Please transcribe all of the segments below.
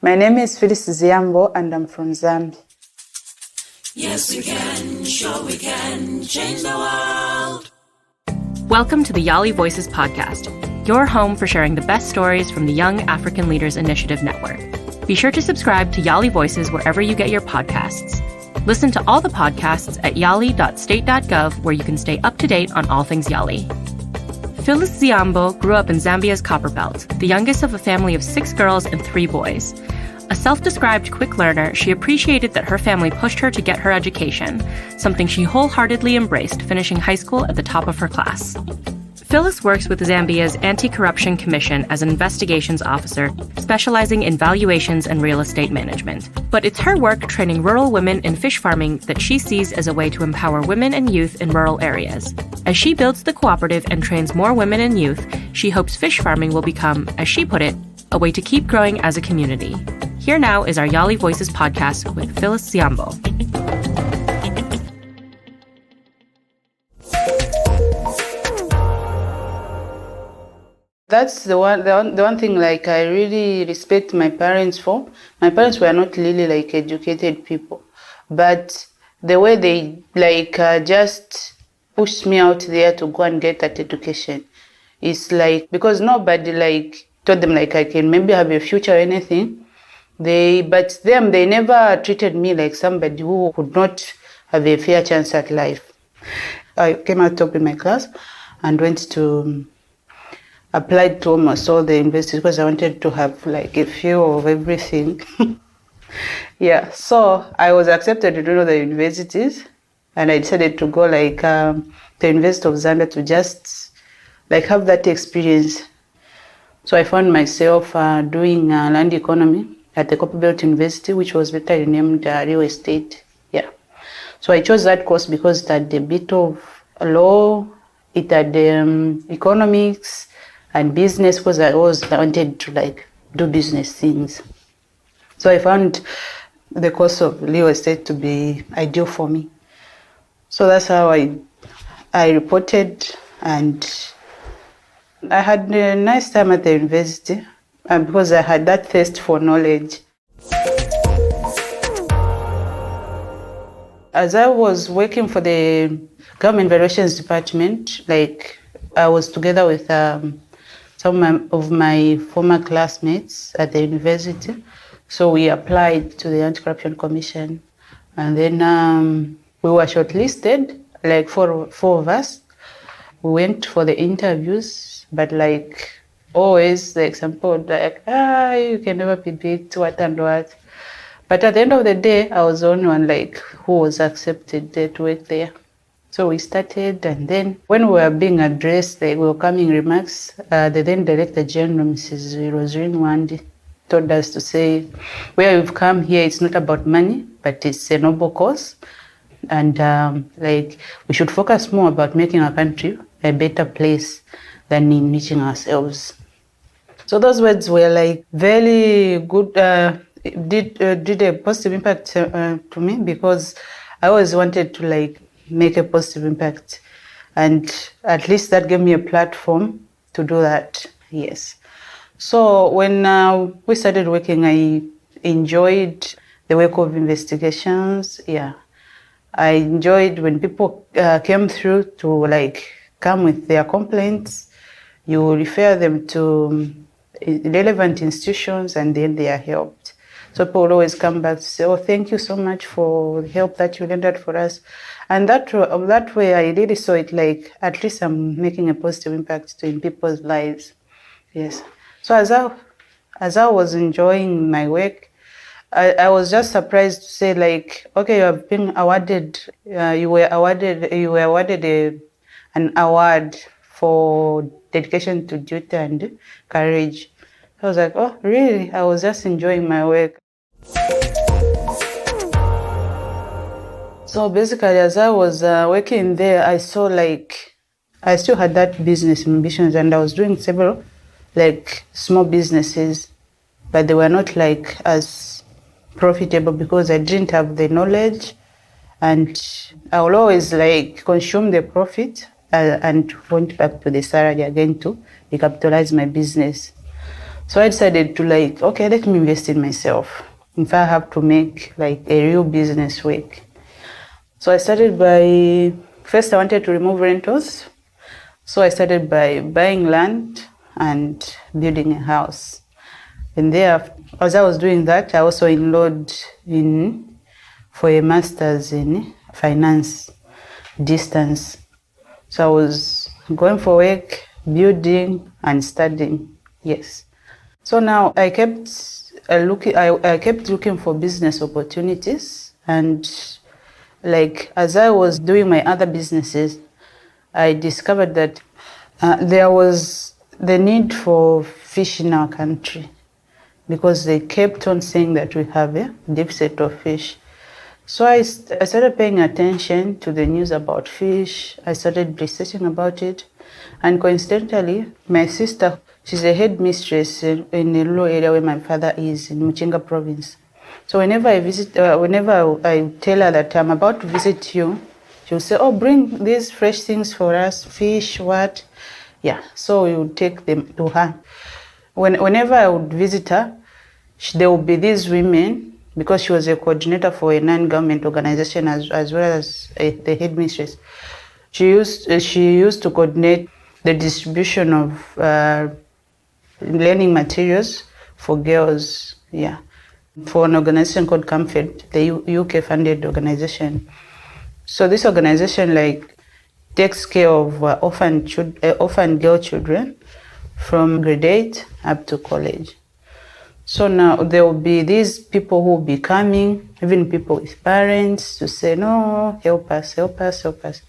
My name is Phyllis Zyambo and I'm from Zambia. Yes, we can, sure we can change the world. Welcome to the YALI Voices podcast, your home for sharing the best stories from the Young African Leaders Initiative Network. Be sure to subscribe to YALI Voices wherever you get your podcasts. Listen to all the podcasts at yali.state.gov, where you can stay up to date on all things YALI. Phyllis Zyambo grew up in Zambia's Copperbelt, the youngest of a family of 6 girls and 3 boys. A self-described quick learner, she appreciated that her family pushed her to get her education, something she wholeheartedly embraced, finishing high school at the top of her class. Phyllis works with Zambia's Anti-Corruption Commission as an investigations officer, specializing in valuations and real estate management. But it's her work training rural women in fish farming that she sees as a way to empower women and youth in rural areas. As she builds the cooperative and trains more women and youth, she hopes fish farming will become, as she put it, a way to keep growing as a community. Here now is our YALI Voices podcast with Phyllis Zyambo. That's the one thing like I really respect my parents for. My parents were not really like educated people, but the way they just pushed me out there to go and get that education is like, because nobody like told them like I can maybe have a future or anything. They never treated me like somebody who could not have a fair chance at life. I came out top in my class and went to applied to almost all the universities because I wanted to have like a few of everything. Yeah, so I was accepted to all the universities, and I decided to go like the University of Zambia to just like have that experience. So I found myself doing land economy at the Cooperatives University, which was later renamed real estate. Yeah, so I chose that course because it had a bit of law, it had economics and business, because I always wanted to like do business things. So I found the course of real estate to be ideal for me. So that's how I reported, and I had a nice time at the university because I had that thirst for knowledge. As I was working for the government valuations department, like I was together with some of my former classmates at the university. So we applied to the Anti-Corruption Commission, and then we were shortlisted, like four of us. We went for the interviews, but like always, like some people like, you can never be beat, what and what. But at the end of the day, I was the only one like who was accepted there to work there. So we started, and then when we were being addressed, like welcoming remarks, the then Director General, Mrs. Rosine Wandi, told us to say, where we've come here, it's not about money, but it's a noble cause. And like we should focus more about making our country a better place than enriching ourselves. So those words were like very good, did a positive impact to me, because I always wanted to like make a positive impact, and at least that gave me a platform to do that. Yes. So when we started working, I enjoyed the work of investigations. Yeah, I enjoyed when people came through to like come with their complaints. You refer them to relevant institutions, and then they are helped. So people will always come back to say, thank you so much for the help that you rendered for us. And that way, I really saw it like, at least I'm making a positive impact in people's lives. Yes. So as I was enjoying my work, I was just surprised to say like, okay, you have been awarded, you were awarded an award for dedication to duty and courage. I was like, oh, really? I was just enjoying my work. So basically, as I was working there, I saw like, I still had that business ambitions, and I was doing several like small businesses, but they were not like as profitable because I didn't have the knowledge, and I will always like consume the profit and went back to the salary again to recapitalize my business. So I decided to okay, let me invest in myself. If I have to make like a real business work. So I started by, first I wanted to remove rentals. So I started by buying land and building a house. And there, as I was doing that, I also enrolled for a master's in finance, distance. So I was going for work, building and studying. Yes. So now I kept looking for business opportunities, and as I was doing my other businesses, I discovered that there was the need for fish in our country, because they kept on saying that we have a deficit of fish. So I started paying attention to the news about fish. I started researching about it. And coincidentally, my sister, she's a headmistress in a rural area where my father is, in Muchinga province. So whenever I tell her that I'm about to visit you, she'll say, oh, bring these fresh things for us, fish, what? Yeah, so we would take them to her. Whenever I would visit her, there would be these women, because she was a coordinator for a non-government organization as well as the headmistress. She used to coordinate the distribution of learning materials for girls, yeah, for an organization called Comfort, the UK-funded organization. So this organization takes care of orphan girl children from grade 8 up to college. So now there will be these people who will be coming, even people with parents, to say, no, help us, help us, help us.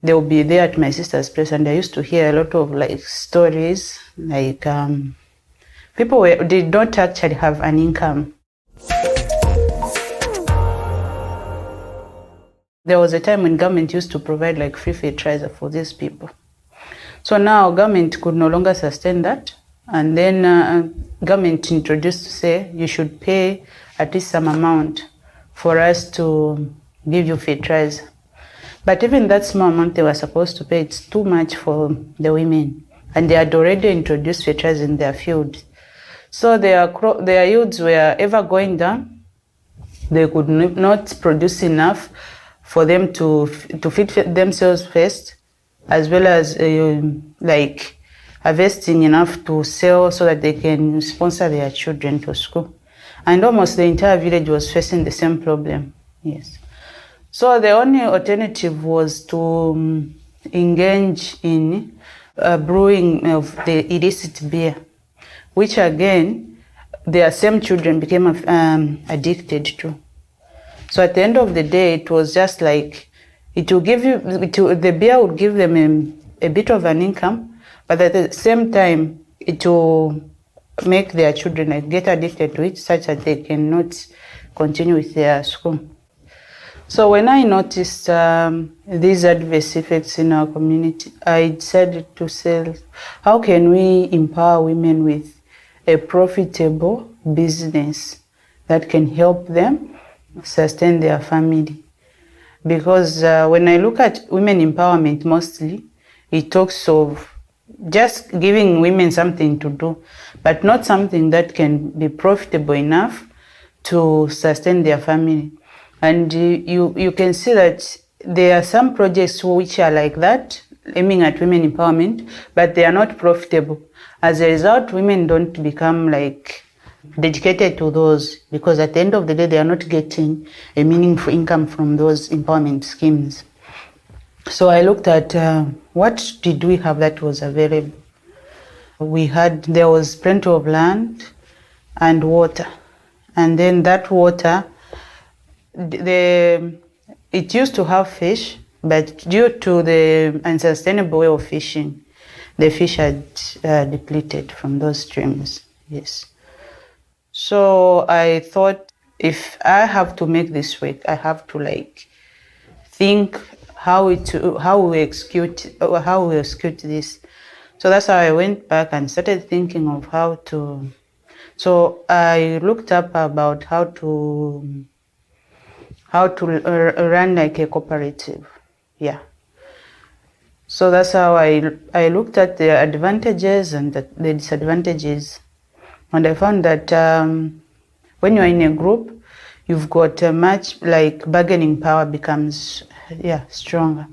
They will be there at my sister's place, and I used to hear a lot of stories, people did not actually have an income. There was a time when government used to provide free fertilizer for these people. So now government could no longer sustain that. And then government introduced to say you should pay at least some amount for us to give you fertilizer. But even that small amount they were supposed to pay, it's too much for the women. And they had already introduced fertilizer in their field. So their yields were ever going down. They could not produce enough for them to feed themselves first, as well as harvesting enough to sell so that they can sponsor their children to school. And almost the entire village was facing the same problem. Yes. So the only alternative was to engage in brewing of the illicit beer, which again, their same children became addicted to. So at the end of the day, it was just it will give you, the beer would give them a bit of an income, but at the same time, it will make their children get addicted to it, such that they cannot continue with their school. So when I noticed these adverse effects in our community, I decided to say, how can we empower women with a profitable business that can help them sustain their family? Because when I look at women empowerment, mostly it talks of just giving women something to do, but not something that can be profitable enough to sustain their family. And you can see that there are some projects which are like that, aiming at women empowerment, but they are not profitable. As a result, women don't become dedicated to those, because at the end of the day, they are not getting a meaningful income from those empowerment schemes. So I looked at what did we have that was available. There was plenty of land and water. And then that water, it used to have fish, but due to the unsustainable way of fishing, the fish had depleted from those streams. Yes. So I thought, if I have to make this work, I have to think how we execute this. So that's how I went back and started thinking of how to. So I looked up about how to run a cooperative. Yeah. So that's how I looked at the advantages and the disadvantages And I found that when you're in a group, you've got much like bargaining power becomes stronger.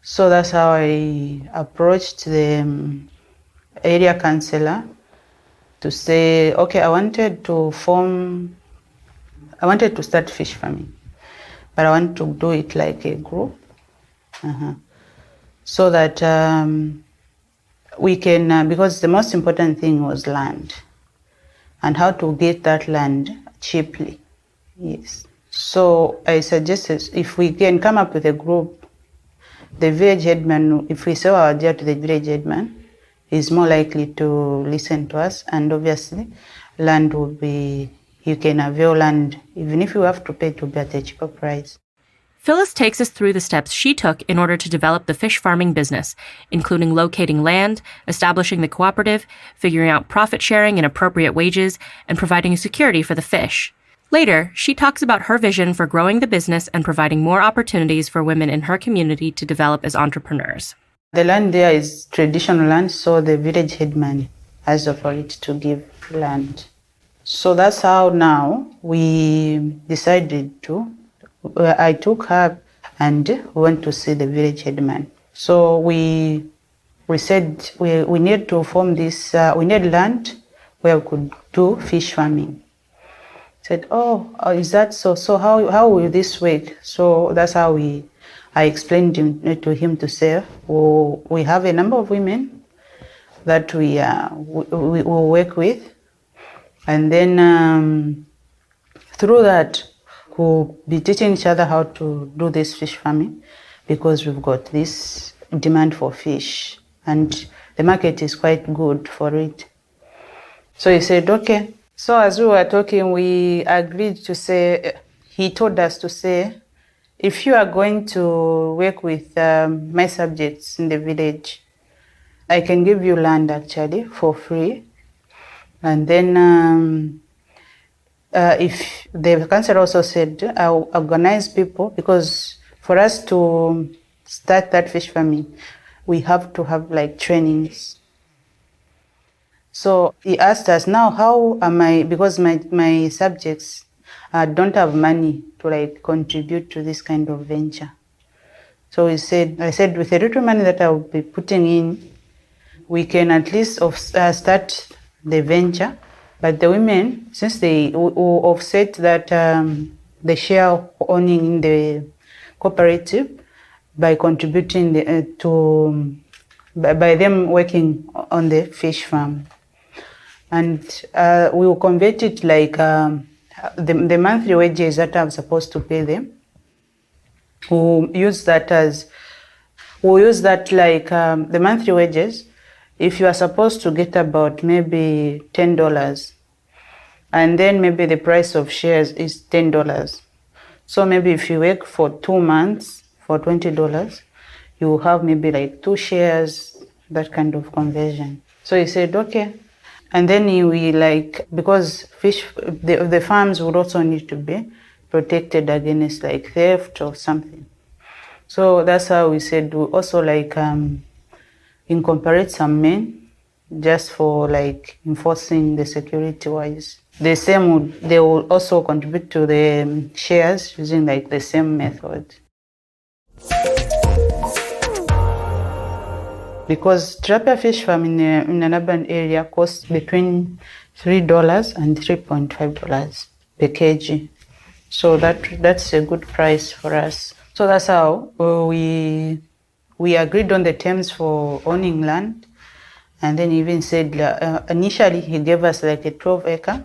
So that's how I approached the area councillor to say, okay, I wanted to start fish farming, but I want to do it like a group, so that we can, because the most important thing was land and how to get that land cheaply. Yes. So I suggested if we can come up with a group, the village headman, if we sell our idea to the village headman, he's more likely to listen to us, and obviously land will be, you can avail land, even if you have to pay to be at a cheaper price. Phyllis takes us through the steps she took in order to develop the fish farming business, including locating land, establishing the cooperative, figuring out profit sharing and appropriate wages, and providing security for the fish. Later, she talks about her vision for growing the business and providing more opportunities for women in her community to develop as entrepreneurs. The land there is traditional land, so the village headman has the authority to give land. So that's how now we decided to, I took her and went to see the village headman. So we said we need to form this, we need land where we could do fish farming. Said, is that so? So how will this work? So that's how I explained to him to say, we have a number of women that we will work with, and then through that we'll be teaching each other how to do this fish farming, because we've got this demand for fish and the market is quite good for it. So he said, okay. So as we were talking, we agreed to say, he told us to say, if you are going to work with my subjects in the village, I can give you land actually for free. And then if the council also said, I'll organize people, because for us to start that fish farming, we have to have like trainings. So he asked us, now how am I, because my subjects don't have money to like contribute to this kind of venture. So I said, with the little money that I'll be putting in, we can at least start the venture. But the women, since they will offset that the share owning in the cooperative by contributing by them working on the fish farm. And we will convert it like the monthly wages that I'm supposed to pay them. We'll use that like the monthly wages. If you are supposed to get about maybe $10, and then maybe the price of shares is $10. So maybe if you work for 2 months for $20, you will have maybe like 2 shares, that kind of conversion. So he said, okay. And then we like, because the farms would also need to be protected against like theft or something. So that's how we said we also like incorporate some men just for like enforcing the security wise. The same they will also contribute to the shares using like the same method. Because tilapia fish farm in an urban area costs between $3 and $3.5 per kg. So that's a good price for us. So that's how we agreed on the terms for owning land. And then he even said, initially he gave us like a 12-acre.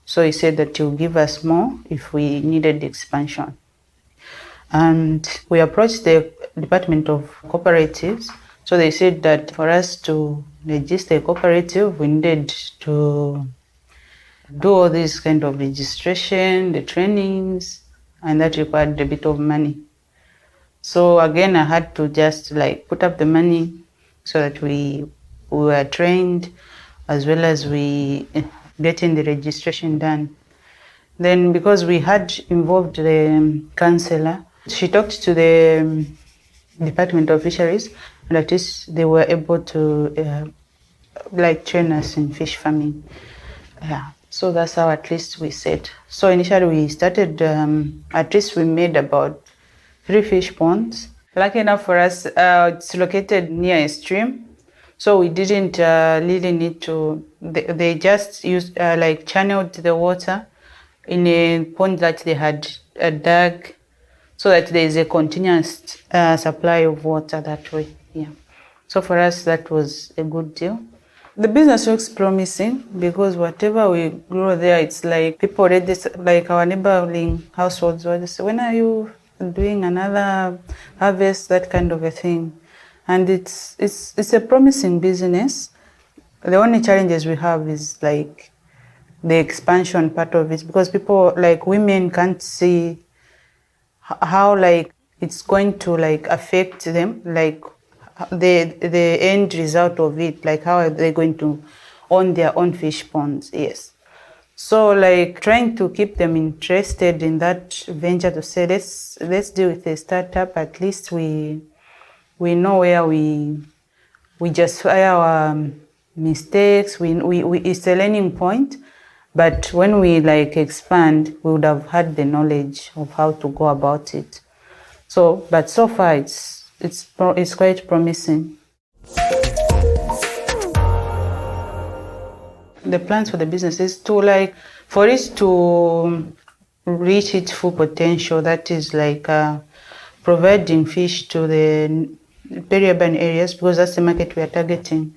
So he said that he'll give us more if we needed expansion. And we approached the Department of Cooperatives. So they said that for us to register a cooperative, we needed to do all this kind of registration, the trainings, and that required a bit of money. So again, I had to just like put up the money so that we were trained, as well as we getting the registration done. Then because we had involved the councillor, she talked to the Department of Fisheries, and at least they were able to like train us in fish farming. Yeah, so that's how at least we said. So initially we started, at least we made about 3 fish ponds. Lucky enough for us, it's located near a stream. So we didn't really need to, they just used, like channeled the water in a pond that they had dug so that there is a continuous supply of water that way. Yeah. So for us, that was a good deal. The business looks promising because whatever we grow there, it's like people already, like our neighboring households already say, when are you doing another harvest, that kind of a thing. And it's a promising business. The only challenges we have is like the expansion part of it, because people, like women, can't see how like it's going to like affect them, like the end result of it, like how are they going to own their own fish ponds. Yes, so like trying to keep them interested in that venture, to say let's deal with a startup. At least we know where we justify our mistakes. We it's a learning point. But when we like expand, we would have had the knowledge of how to go about it. So, but so far it's quite promising. The plans for the business is to like, for it to reach its full potential, that is like providing fish to the peri-urban areas, because that's the market we are targeting.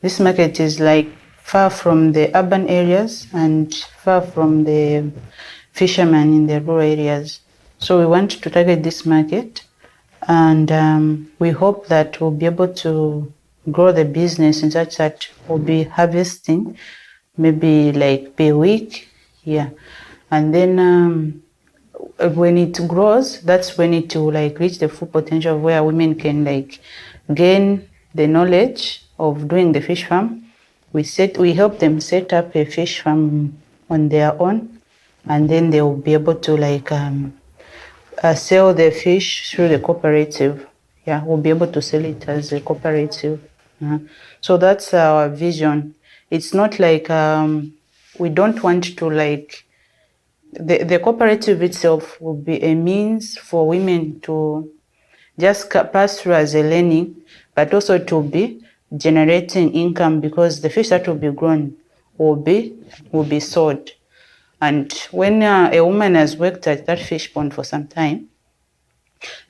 This market is like far from the urban areas and far from the fishermen in the rural areas. So we want to target this market, and we hope that we'll be able to grow the business in such that we'll be harvesting maybe like per week. Yeah. And then when it grows, that's when it will like reach the full potential of where women can like gain the knowledge of doing the fish farm. We help them set up a fish farm on their own, and then they will be able to like sell the fish through the cooperative. Yeah, we'll be able to sell it as a cooperative. So that's our vision. It's not like we don't want to like, the cooperative itself will be a means for women to just pass through as a learning, but also to be generating income, because the fish that will be grown will be sold. And when a woman has worked at that fish pond for some time,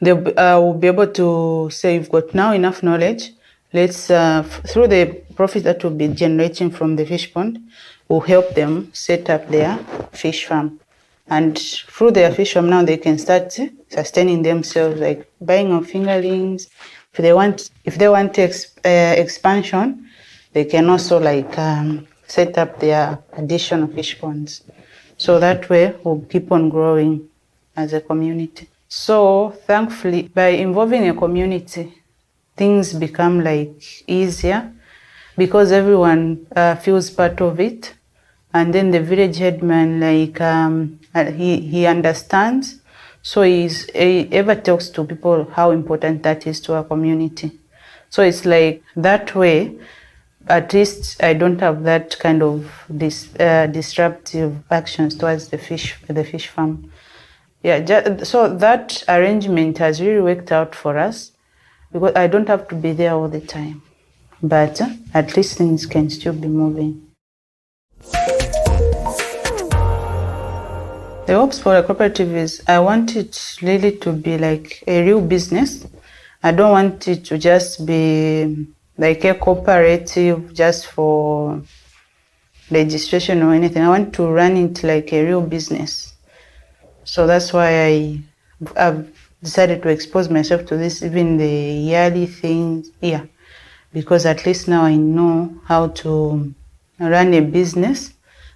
they will be able to say, you've got now enough knowledge, let's through the profit that will be generating from the fish pond, will help them set up their fish farm. And through their fish farm now, they can start sustaining themselves, like buying of fingerlings. If they want expansion, they can also like set up their additional fish ponds. So that way we'll keep on growing as a community. So thankfully, by involving a community, things become like easier, because everyone feels part of it. And then the village headman, like he understands. So he ever talks to people how important that is to our community. So it's like that way, at least I don't have that kind of disruptive actions towards the fish farm. Yeah, so that arrangement has really worked out for us, because I don't have to be there all the time. But at least things can still be moving. The hopes for a cooperative is, I want it really to be like a real business. I don't want it to just be like a cooperative just for registration or anything. I want to run it like a real business. So that's why I've decided to expose myself to this, even the YALI things. Yeah, because at least now I know how to run a business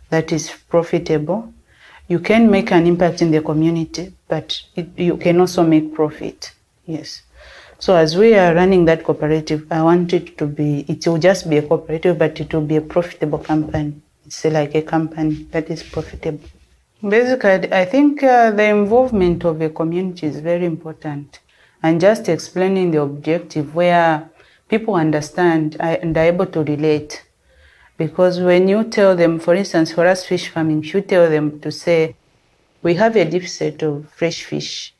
that is profitable. You can make an impact in the community, but you can also make profit. Yes. So as we are running that cooperative, I want it will just be a cooperative, but it will be a profitable company. It's like a company that is profitable. Basically, I think the involvement of a community is very important, and just explaining the objective where people understand and are able to relate. Because when you tell them, for instance, for us fish farming, if you tell them to say, we have a deficit of fresh fish,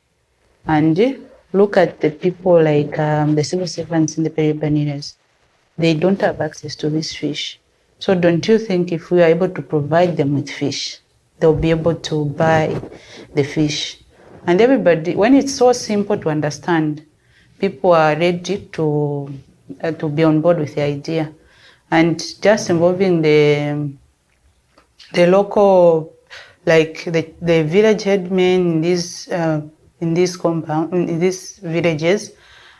and look at the people like the civil servants in the peri-urban areas, they don't have access to this fish. So don't you think if we are able to provide them with fish, they'll be able to buy the fish? And everybody, when it's so simple to understand, people are ready to be on board with the idea. And just involving the local, like the village headmen in these villages,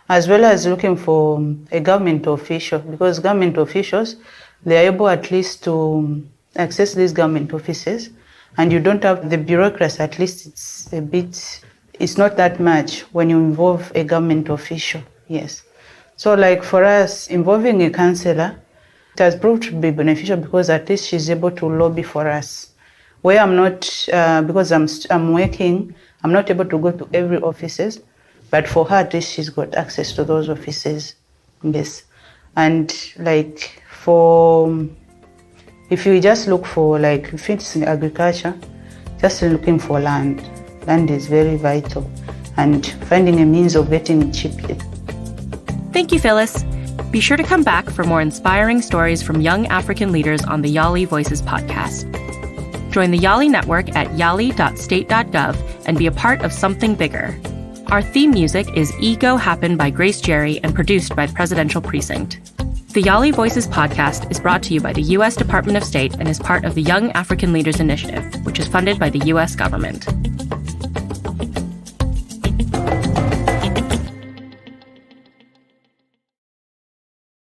as well as looking for a government official, because government officials, they are able at least to access these government offices, and you don't have the bureaucracy. At least it's not that much when you involve a government official. Yes. So like for us, involving a councillor, it has proved to be beneficial because at least she's able to lobby for us. Where I'm not, because I'm working, I'm not able to go to every offices, but for her, at least she's got access to those offices. Yes. And like if you just look for, like, if it's in agriculture, just looking for land. Land is very vital, and finding a means of getting it cheaply. Thank you, Phyllis. Be sure to come back for more inspiring stories from young African leaders on the YALI Voices podcast. Join the YALI network at yali.state.gov and be a part of something bigger. Our theme music is Ego Happen by Grace Jerry and produced by the Presidential Precinct. The YALI Voices podcast is brought to you by the U.S. Department of State and is part of the Young African Leaders Initiative, which is funded by the U.S. government.